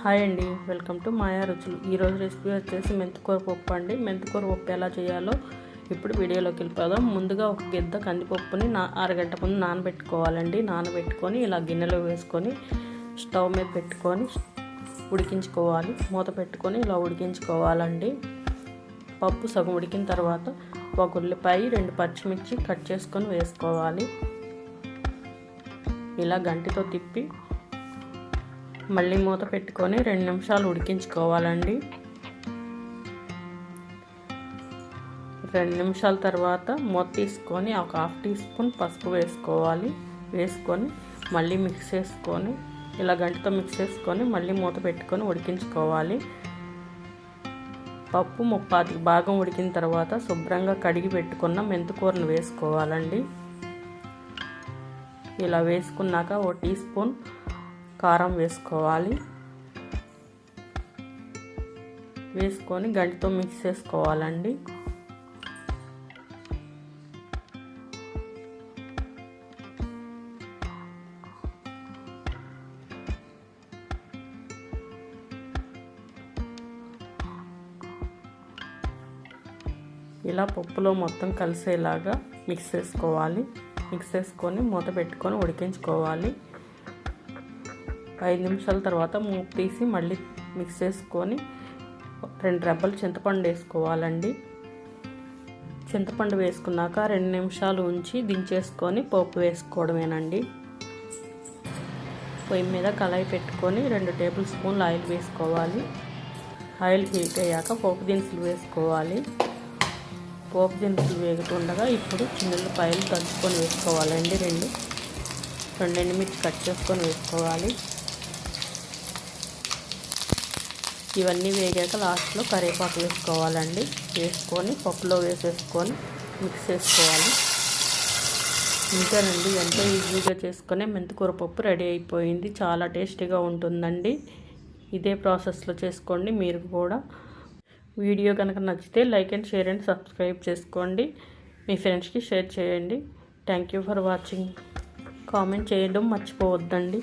Hi అండి, welcome to మాయా రుచులు. ఈరోజు రెసిపీ వచ్చేసి మెంతికూర పప్పు అండి. మెంతికూర పప్పు ఎలా చేయాలో ఇప్పుడు వీడియోలోకి వెళ్ళిపోదాం. ముందుగా ఒక గిద్ద కందిపప్పుని అరగంట ముందు నానబెట్టుకోవాలండి. నానబెట్టుకొని ఇలా గిన్నెలో వేసుకొని స్టవ్ మీద పెట్టుకొని ఉడికించుకోవాలి. మూత పెట్టుకొని ఇలా ఉడికించుకోవాలండి. పప్పు సగం ఉడికిన తర్వాత ఒక ఉల్లిపాయ 2 పచ్చిమిర్చి కట్ చేసుకొని వేసుకోవాలి. ఇలా గంటితో తిప్పి మళ్ళీ మూత పెట్టుకొని 2 నిమిషాలు ఉడికించుకోవాలండి. 2 నిమిషాల తర్వాత మూత తీసుకొని ఒక 1/2 టీ స్పూన్ పసుపు వేసుకోవాలి. వేసుకొని మళ్ళీ మిక్స్ చేసుకొని ఇలా గంటితో మిక్స్ చేసుకొని మళ్ళీ మూత పెట్టుకొని ఉడికించుకోవాలి. పప్పు 30 భాగం ఉడికిన తర్వాత శుభ్రంగా కడిగి పెట్టుకున్న మెంతికూరను వేసుకోవాలండి. ఇలా వేసుకున్నాక 1 టీ స్పూన్ కారం వేసుకోవాలి. వేసుకొని గంటితో మిక్స్ చేసుకోవాలండి. ఇలా పప్పులో మొత్తం కలిసేలాగా మిక్స్ చేసుకోవాలి. మిక్స్ చేసుకొని మూత పెట్టుకొని ఉడికించుకోవాలి. 5 నిమిషాల తర్వాత మూత తీసి మళ్ళీ మిక్స్ చేసుకొని 2 రెబ్బలు చింతపండు వేసుకోవాలండి. చింతపండు వేసుకున్నాక 2 నిమిషాలు ఉంచి దించేసుకొని పప్పు వేసుకోవడమేనండి. పొయ్యి మీద కళాయి పెట్టుకొని 2 టేబుల్ స్పూన్లు ఆయిల్ వేసుకోవాలి. ఆయిల్ హీట్ అయ్యాక పోపు దినుసులు వేసుకోవాలి. పోపు దినుసులు వేగుతుండగా ఇప్పుడు చిన్నుల్లిపాయలు దంచుకొని వేసుకోవాలండి. 2 ఎండుమిర్చి కట్ చేసుకొని వేసుకోవాలి. ఇవన్నీ వేగాక లాస్ట్లో కరివేపాకు వేసుకోవాలండి. వేసుకొని పప్పులో వేసేసుకొని మిక్స్ చేసుకోవాలి. ఇంతేనండి, ఎంతో ఈజీగా చేసుకునే మెంతికూర పప్పు రెడీ అయిపోయింది. చాలా టేస్టీగా ఉంటుందండి. ఇదే ప్రాసెస్లో చేసుకోండి మీరు కూడా. వీడియో కనుక నచ్చితే like and share and subscribe చేసుకోండి. మీ ఫ్రెండ్స్కి షేర్ చేయండి. Thank you for watching. Comment చేయడం మర్చిపోవద్దండి.